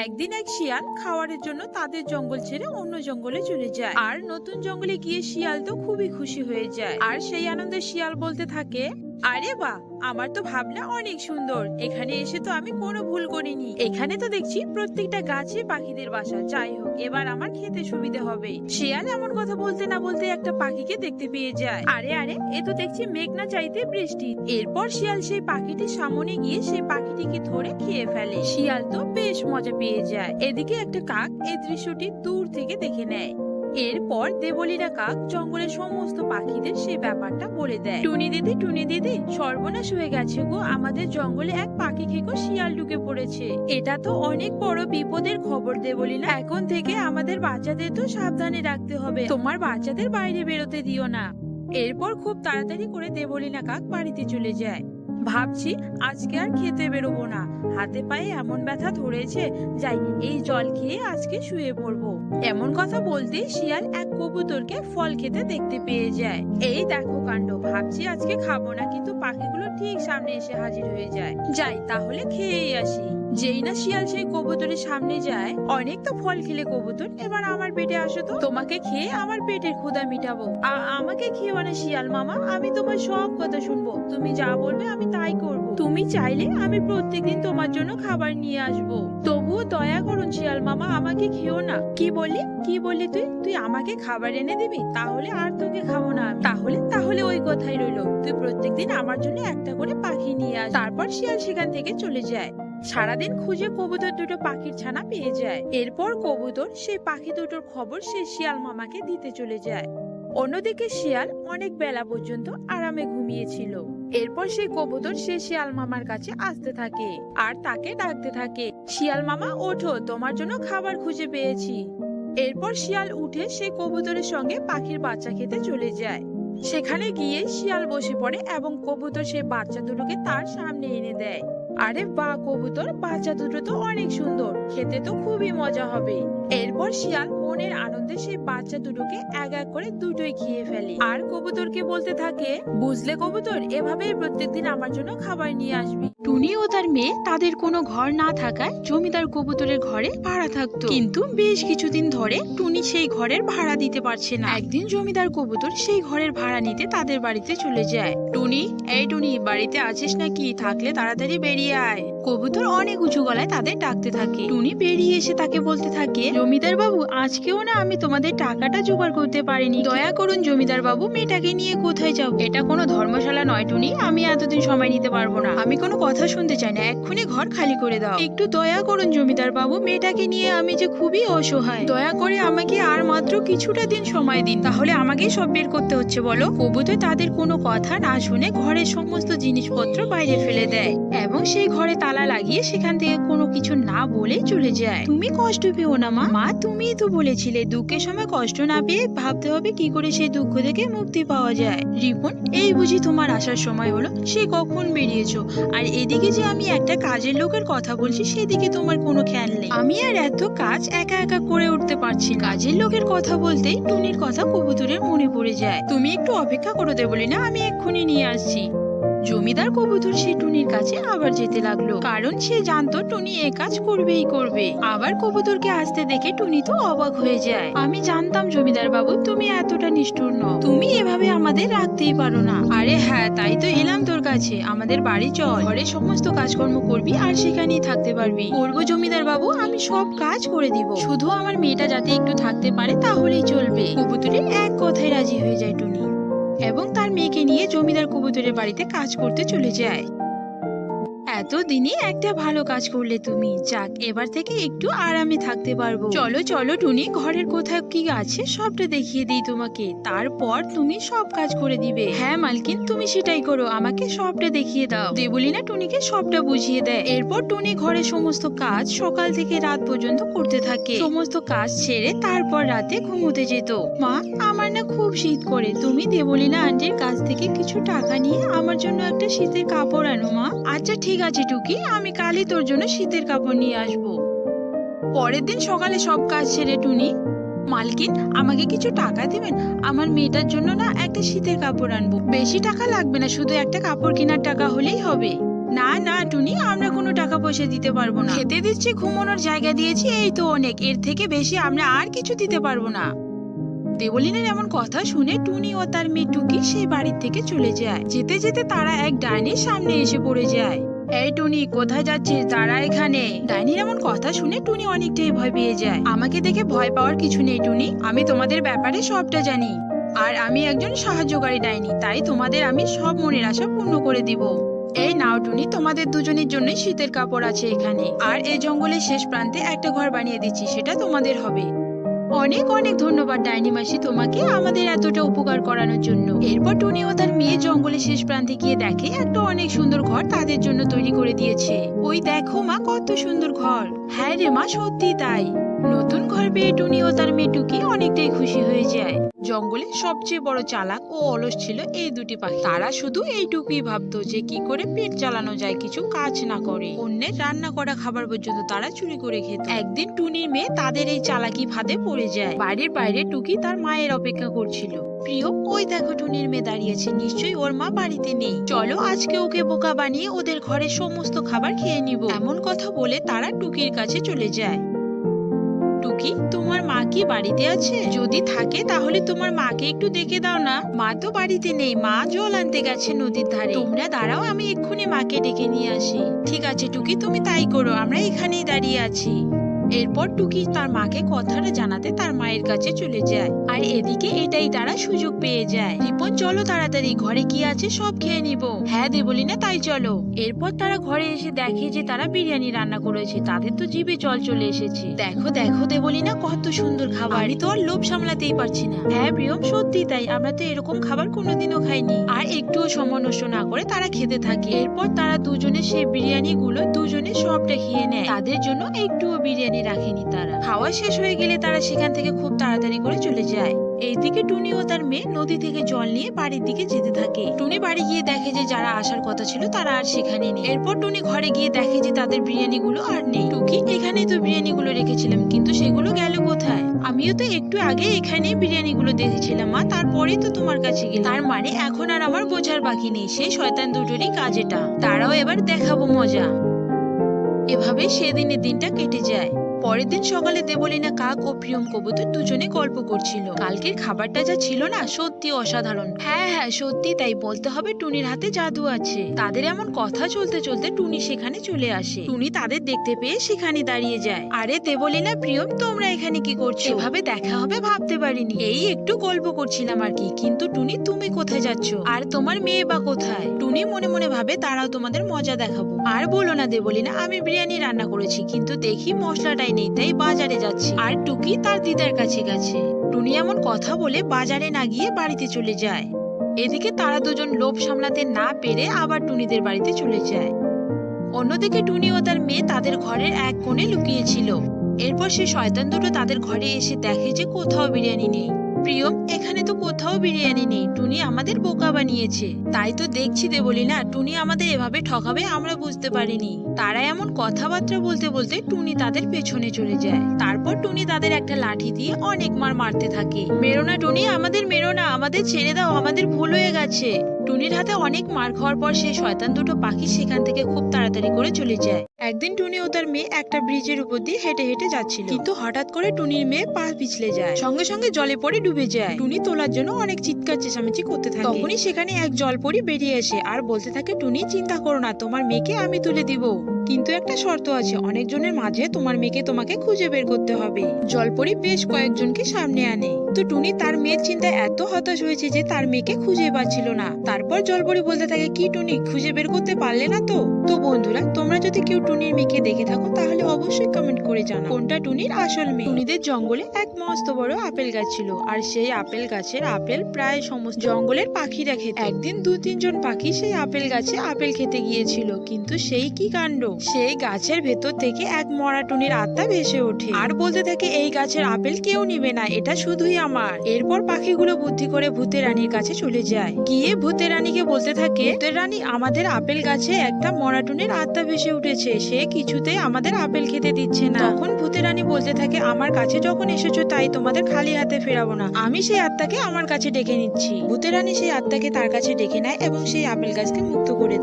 একদিন এক শিয়াল খাবারের জন্য তাদের জঙ্গল ছেড়ে অন্য জঙ্গলে চলে যায়। আর নতুন জঙ্গলে গিয়ে শিয়াল তো খুবই খুশি হয়ে যায়। আর সেই আনন্দে শিয়াল বলতে থাকে, আরে বাহ, আমার তো ভাবনা অনেক সুন্দর। এখানে এসে তো আমি কোনো ভুল করিনি। এখানে তো দেখছি প্রত্যেকটা গাছে পাখিদের বাসা। যাই হোক, এবার আমার খেতে সুবিধা হবে। শিয়াল এমন কথা বলতে না বলতে একটা পাখিকে দেখতে পেয়ে যায়। আরে আরে, এ তো দেখছি মেঘনা চাইতে বৃষ্টি। এরপর শিয়াল সেই পাখিটির সামনে গিয়ে সেই পাখিটিকে ধরে খেয়ে ফেলে। শিয়াল তো বেশ মজা পেয়ে যায়। এদিকে একটা কাক এই দৃশ্যটি দূর থেকে দেখে নেয়। এরপর দেবলীনা কাক জঙ্গলের সমস্ত পাখিদের সেই ব্যাপারটা বলে দেয়। টুনি দিদি, সর্বনাশ হয়ে গেছে গো, আমাদের জঙ্গলে এক পাখি খেকো শিয়াল ঢুকে পড়েছে। এটা তো অনেক বড় বিপদের খবর দেবলীনা। এখন থেকে আমাদের বাচ্চাদের তো সাবধানে রাখতে হবে। তোমার বাচ্চাদের বাইরে বেরোতে দিও না। এরপর খুব তাড়াতাড়ি করে দেবলীনা কাক বাড়িতে চলে যায়। ভাবছি আজকে আর খেতে বেরোবো না, হাতে পায়ে এমন ব্যথা ধরেছে, যাই এই জল খেয়ে আজকে শুয়ে পড়বো। এমন কথা বলতে শিয়াল এক কবুতরকে ফল খেতে দেখতে পেয়ে যায়। এই দেখো কাণ্ড, ভাবছি আজকে খাবো না, কিন্তু পাখিগুলো ঠিক সামনে এসে হাজির হয়ে যায়। যাই তাহলে খেয়েই আসি। যেই না শিয়াল সেই কবুতরের সামনে যায়, অনেক তো ফল খেলে কবুতর, এবার আমার পেটে আসো তো, তোমাকে খেয়ে আমার পেটের ক্ষুধা মিটাবো। আমাকে খেও না শিয়াল মামা, আমি তোমার সব কথা শুনবো। তুমি যা বলবে আমি তাই করব। তুমি চাইলে আমি প্রত্যেকদিন তোমার জন্য খাবার নিয়ে আসবো। তবুও দয়া করুন শিয়াল মামা, আমাকে খেও না। কি বললি তুই আমাকে খাবার এনে দিবি? তাহলে আর তোকে খাবো না আমি। তাহলে ওই কথাই রইলো, তুই প্রত্যেকদিন আমার জন্য একটা করে পাখি নিয়ে আস। তারপর শিয়াল সেখান থেকে চলে যায়। সারাদিন খুঁজে কবুতর দুটো পাখির ছানা পেয়ে যায়। এরপর কবুতর সেই পাখি দুটোর খবর সে শিয়াল মামাকে দিতে চলে যায়। অন্যদিকে শিয়াল অনেক বেলা পর্যন্ত আরামে ঘুমিয়েছিল। এরপর সেই কবুতর সে শিয়াল মামার কাছে আসতে থাকে আর তাকে ডাকতে থাকে, শিয়াল মামা ওঠো, তোমার জন্য খাবার খুঁজে পেয়েছি। এরপর শিয়াল উঠে সেই কবুতরের সঙ্গে পাখির বাচ্চা খেতে চলে যায়। সেখানে গিয়ে শিয়াল বসে পড়ে এবং কবুতর সেই বাচ্চা দুটোকে তার সামনে এনে দেয়। আরে বাহ কবুতর, বাচ্চা দুটো তো অনেক সুন্দর, খেতে তো খুবই মজা হবে। এরপর শিয়াল মনের আনন্দে সেই বাচ্চা দুটোকে এক এক করে দুটোই খেয়ে ফেলে। আর কবুতরকে বলতে থাকে, বুঝলে কবুতর, এভাবেই প্রত্যেকদিন আমার জন্য খাবার নিয়ে আসবি। টুনি ও তার মেয়ে তাদের কোনো ঘর না থাকায় জমিদার কবুতরের ঘরে ভাড়া থাকতো, কিন্তু বেশ কিছুদিন ধরে টুনি সেই ঘরের ভাড়া দিতে পারছে না। একদিন জমিদার কবুতর সেই ঘরের ভাড়া নিতে তাদের বাড়িতে চলে যায়। টুনি, এই টুনি, বাড়িতে আছিস নাকি? থাকলে তাড়াতাড়ি বেরিয়ে আয়। কবুতর অনেক উঁচু গলায় তাদের ডাকতে থাকে। টুনি বেরিয়ে এসে তাকে বলতে থাকে, জমিদার বাবু, আজকেও না আমি তোমাদের টাকাটা জোগাড় করতে পারিনি। দয়া করুন জমিদার বাবু, মেয়েটাকে নিয়ে কোথায় যাও? এটা কোনো ধর্মশালা নয় টুনি, আমি এতদিন সময় নিতে পারবো না। আমি কোনো কথা শুনতে চাই না, এক্ষুনি ঘর খালি করে দাও। একটু দয়া করুন জমিদার বাবু, মেয়েটাকে নিয়ে আমি যে খুবই অসহায়। দয়া করে আমাকে আর মাত্র কিছুটা দিন সময় দিন, তাহলে আমাকে সব বের করতে হচ্ছে বলো। কবুতর তাদের কোনো কথা না শুনে ঘরের সমস্ত জিনিসপত্র বাইরে ফেলে দেয় এবং সেই ঘরে তালা লাগিয়ে সেখান থেকে কোনো কিছু না বলে চলে যায়। তুমি কষ্ট পেও না মা, তুমি তো বলেছিলে দুঃখের সময় কষ্ট না পেয়ে ভাবতে হবে কি করে সেই দুঃখ থেকে মুক্তি পাওয়া যায়। রিপন, এই বুঝি তোমার আসার সময় হলো? সে কখন বেরিয়েছো? আর এদিকে যে আমি একটা কাজের লোকের কথা বলছি সেদিকে তোমার কোনো খেয়াল নেই। আমি আর এত কাজ একা একা করে উঠতে পারছি। কাজের লোকের কথা বলতেই টুনির কথা কবুতরের মনে পড়ে যায়। তুমি একটু অপেক্ষা করো দেবলীনা, আমি এক্ষুনি নিয়ে আসছি। জমিদার কবুতর সে টুনির কাছে আবার যেতে লাগলো, কারণ সে জানতো টুনি এ কাজ করবেই করবে। আবার কবুতরকে আসতে দেখে টুনি তো অবাক হয়ে যায়। আমি জানতাম জমিদার বাবু তুমি এতটা নিষ্ঠুর নও, তুমি এভাবে আমাদের রাখতেই পারো না। আরে হ্যাঁ, তাই তো এলাম তোর কাছে। আমাদের বাড়ি চল, ঘরে সমস্ত কাজকর্ম করবি আর সেখানেই থাকতে পারবি। করবো জমিদার বাবু, আমি সব কাজ করে দিব, শুধু আমার মেয়েটা যাতে একটু থাকতে পারে তাহলেই চলবে। কবুতরের এক কথায় রাজি হয়ে যায় টুনি এবং তার মেয়েকে নিয়ে জমিদার কবুতরের বাড়িতে কাজ করতে চলে যায়। এতদিনই একটা ভালো কাজ করলে তুমি, যাক এবার থেকে একটু আরামে থাকতে পারবো। চলো চলো টুনি, ঘরের কোথায় কি আছে সবটা দেখিয়ে দিই তোমাকে, তারপর তুমি সব কাজ করে দিবে। হ্যাঁ মালকিন, তুমি সেটাই করো, আমাকে সবটা দেখিয়ে দাও। দেবলীনা টুনিকে সবটা বুঝিয়ে দেয়। এরপর টুনি ঘরের সমস্ত কাজ সকাল থেকে রাত পর্যন্ত করতে থাকে। সমস্ত কাজ ছেড়ে তারপর রাতে ঘুমোতে যেত। মা, আমার না খুব শীত করে, তুমি দেবলীনা আন্টির কাছ থেকে কিছু টাকা নিয়ে আমার জন্য একটা শীতের কাপড় আনো মা। আচ্ছা ঠিক আছে টুকি, আমি কালই তোর জন্য শীতের কাপড় নিয়ে আসবো। পরের দিন সকালে সব কাজ সেরে টুনি, মালকিন আমাকে কিছু টাকা দিবেন, আমার মেয়েটার জন্য না একটা শীতের কাপড় আনবো। বেশি টাকা লাগবে না, শুধু একটা কাপড় কেনার টাকা হলেই হবে। না না টুনি, আমরা কোনো টাকা পয়সা দিতে পারবো না। খেতে দিচ্ছি, ঘুমানোর জায়গা দিয়েছি, এই তো অনেক। এর থেকে বেশি আমরা আর কিছু দিতে পারবো না। দেবলিনের এমন কথা শুনে টুনি ও তার মেয়ে টুকি সেই বাড়ির থেকে চলে যায়। যেতে যেতে তারা এক ডাইনির সামনে এসে পড়ে যায়। এই টুনি, কোথায় যাচ্ছিস? দাঁড়া এখানে। ডাইনির এমন কথা শুনে টুনি অনেকটাই ভয় পেয়ে যায়। আমাকে দেখে ভয় পাওয়ার কিছু নেই টুনি, আমি তোমাদের ব্যাপারে সবটা জানি। আর আমি একজন সাহায্যকারী ডাইনি, তাই তোমাদের আমি সব মনের আশা পূর্ণ করে দিব। এই নাও টুনি, তোমাদের দুজনের জন্য শীতের কাপড় আছে এখানে। আর এই জঙ্গলের শেষ প্রান্তে একটা ঘর বানিয়ে দিচ্ছি, সেটা তোমাদের হবে। অনেক অনেক ধন্যবাদ ডাইনি মাসি তোমাকে আমাদের এতটা উপকার করানোর জন্য। এরপর টুনি ও তার মেয়ে জঙ্গলের শেষ প্রান্তে গিয়ে দেখে একটা অনেক সুন্দর ঘর তাদের জন্য তৈরি করে দিয়েছে। ওই দেখো মা, কত সুন্দর ঘর। হ্যাঁ রে মা, সত্যি তাই। নতুন ঘর পেয়ে টুনি ও তার মেয়ে টুকি অনেকটাই খুশি হয়ে যায়। জঙ্গলে সবচেয়ে বড় চালাক ও অলস ছিল এই দুটি পাখি। তারা শুধু এইটুকুই ভাবতো যে কি করে পেট চালানো যায়, কিছু কাজ না করে। অন্যের রান্না করা খাবার পর্যন্ত তারা চুরি করে খেত। একদিন টুনির মেয়ে তাদের এই চালাকি ফাঁদে পড়ে যায়। বাড়ির বাইরে টুকি তার মায়ের অপেক্ষা করছিল। প্রিয়, ওই দেখো টুনির মেয়ে দাঁড়িয়েছে, নিশ্চয়ই ওর মা বাড়িতে নেই। চলো আজকে ওকে বোকা বানিয়ে ওদের ঘরের সমস্ত খাবার খেয়ে নিব। এমন কথা বলে তারা টুকির কাছে চলে যায়। টুকি, তোমার মা কি বাড়িতে আছে? যদি থাকে তাহলে তোমার মাকে একটু দেখে দাও না। মা তো বাড়িতে নেই, মা জল আনতে গেছে নদীর ধারে। তোমরা দাঁড়াও, আমি এক্ষুনি মাকে ডেকে নিয়ে আসি। ঠিক আছে টুকি, তুমি তাই করো, আমরা এখানেই দাঁড়িয়ে আছি। এরপর টুকি তার মাকে কথাটা জানাতে তার মায়ের কাছে চলে যায়। আর এদিকে এটাই তারা সুযোগ পেয়ে যায়। রিপন, চলো তাড়াতাড়ি, ঘরে কি আছে সব খেয়ে নিব। হ্যাঁ দেবলিনা, তাই চলো। এরপর তারা ঘরে এসে দেখে যে তারা বিরিয়ানি রান্না করেছে। তাদের তো জিভে জল চলে এসেছে। দেখো দেখো দেবলিনা, কত সুন্দর খাবার, আমি তো আর লোভ সামলাতেই পারছি না। হ্যাঁ প্রিয়ম, সত্যি তাই, আমরা তো এরকম খাবার কোনোদিনও খাইনি। আর একটুও সময় নষ্ট না করে তারা খেতে থাকে। এরপর তারা দুজনে সেই বিরিয়ানি গুলো দুজনে সবটা খেয়ে নেয়। তাদের জন্য একটুও বিরিয়ানি রাখেনি তারা। খাওয়া শেষ হয়ে গেলে তারা সেখান থেকে খুব তাড়াতাড়ি করে চলে যায়। এইদিকে টুনি ও তার মেয়ে নদী থেকে জল নিয়ে বাড়ির দিকে যেতে থাকে। টুনি বাড়ি গিয়ে দেখে যে যারা আসার কথা ছিল তারা আর সেখানে নেই। এরপর টুনি ঘরে গিয়ে দেখে যে তাদের বিরিয়ানি গুলো আর নেই। টুকি, এখানেই তো বিরিয়ানি গুলো রেখেছিলাম, কিন্তু সেগুলো গেল কোথায়? আমিও তো একটু আগে এখানে বিরিয়ানি গুলো দেখেছিলাম মা, তারপরেই তো তোমার কাছে গেলাম। তার মানে এখন আর আমার বোঝার বাকি নেই, সেই শয়তান দুটোরই কাজ এটা। তারাও এবার দেখাবো মজা। এভাবে সেদিনের দিনটা কেটে যায়। পরের দিন সকালে দেবলিনা কাক ও প্রিয়ম কবুতর দুজনে গল্প করছিল। কালকের খাবারটা যা ছিল না, সত্যি অসাধারণ। হ্যাঁ হ্যাঁ, সত্যি তাই, বলতে হবে টুনির হাতে জাদু আছে। তাদের এমন কথা চলতে চলতে টুনি সেখানে চলে আসে। টুনি তাদের দেখতে পেয়ে সেখানে দাঁড়িয়ে যায়। আরে দেবলিনা, প্রিয়ম, তোমরা এখানে কি করছো? এভাবে দেখা হবে ভাবতে পারিনি। এই একটু গল্প করছিলাম আর কি। কিন্তু টুনি, তুমি কোথায় যাচ্ছ? আর তোমার মেয়ে বা কোথায়? টুনি মনে মনে ভাবে তারাও তোমাদের মজা দেখাবো। আর বলো না দেবলিনা, আমি বিরিয়ানি রান্না করেছি, কিন্তু দেখি মশলাটাই নেই, তাই বাজারে যাচ্ছি। আর টুকি তার দিদার কাছে গেছে। টুনি এমন কথা বলে বাজারে না গিয়ে বাড়িতে চলে যায়। এদিকে তারা দুজন লোভ সামলাতে না পেরে আবার টুনিদের বাড়িতে চলে যায়। অন্যদিকে টুনি ও তার মেয়ে তাদের ঘরের এক কোণে লুকিয়েছিল। এরপর সে শয়তান দুটো তাদের ঘরে এসে দেখে যে কোথাও বিরিয়ানি নেই। প্রিয়ম, এখানে তো কোথাও বিরিয়ানি নেই, টুনি আমাদের বোকা বানিয়েছে। তাই তো দেখছি দেবলিনা, টুনি আমাদের এভাবে ঠকাবে আমরা বুঝতে পারিনি। তারা এমন কথাবার্তা বলতে বলতে টুনি তাদের পেছনে চলে যায়। তারপর টুনি তাদের একটা লাঠি দিয়ে অনেক মারতে থাকে। মেরো না টুনি, আমাদের মেরো না, আমাদের ছেড়ে দাও, আমাদের ভুল হয়ে গেছে। টুনির হাতে অনেক মার খাওয়ার পর সেই শয়তান দুটো পাখি সেখান থেকে খুব তাড়াতাড়ি করে চলে যায়। একদিন টুনি ও তার মেয়ে একটা ব্রিজের উপর দিয়ে হেঁটে হেঁটে যাচ্ছিল, কিন্তু হঠাৎ করে টুনির মেয়ে পা পিছলে যায়, সঙ্গে সঙ্গে জলে পড়ে ডুবে যায়। টুনি তোলার জন্য অনেক চিৎকার চেঁচামেচি করতে থাকে। তখনই সেখানে এক জলপরি বেরিয়ে আসে আর বলতে থাকে, টুনি চিন্তা করো না, তোমার মেয়েকে আমি তুলে দিব, কিন্তু একটা শর্ত আছে, অনেকজনের মাঝে তোমার মেয়েকে তোমাকে খুঁজে বের করতে হবে। জলপরি বেশ কয়েকজনকে সামনে আনে। তো টুনি তার মেয়ের চিন্তায় এত হতাশ হয়েছে যে তার মেয়েকে খুঁজে পাচ্ছিল না। তারপর জলপরি বলতে থাকে, কি টুনি, খুঁজে বের করতে পারলে না তো? তো বন্ধুরা, তোমরা যদি কেউ টুনির মেয়েকে দেখে থাকো তাহলে অবশ্যই কমেন্ট করে জানাও কোনটা টুনির আসল মেয়ে। টুনিদের জঙ্গলে এক মস্ত বড় আপেল গাছ ছিল, আর সেই আপেল গাছের আপেল প্রায় সমস্ত জঙ্গলের পাখিরা খেত। একদিন 2-3 জন পাখি সেই আপেল গাছে আপেল খেতে গিয়েছিল, কিন্তু সেই কি কাণ্ড, সেই গাছের ভেতর থেকে এক মরা টুনির আত্মা ভেসে ওঠে আর বলতে থাকে, এই গাছের আপেল কেউ নিবে না, এটা শুধুই আমার। এরপর পাখিগুলো বুদ্ধি করে ভূতের রানীর কাছে চলে যায়। গিয়ে ভূতের রানীকে বলতে থাকে, ভূতের রানী, আমাদের আপেল গাছে একটা মরা টুনির আত্মা ভেসে উঠেছে, সে কিছুতেই আমাদের আপেল খেতে দিচ্ছে না। তখন ভূতের রানী বলতে থাকে, আমার কাছে যখন এসেছো তাই তোমাদের খালি হাতে ফেরাবো না, আমি সেই আত্মাকে আমার কাছে ডেকে নিচ্ছি। ভূতের রানী সেই আত্মাকে তার কাছে ডেকে নেয় এবং সেই আপেল গাছকে মুক্ত করে দেয়।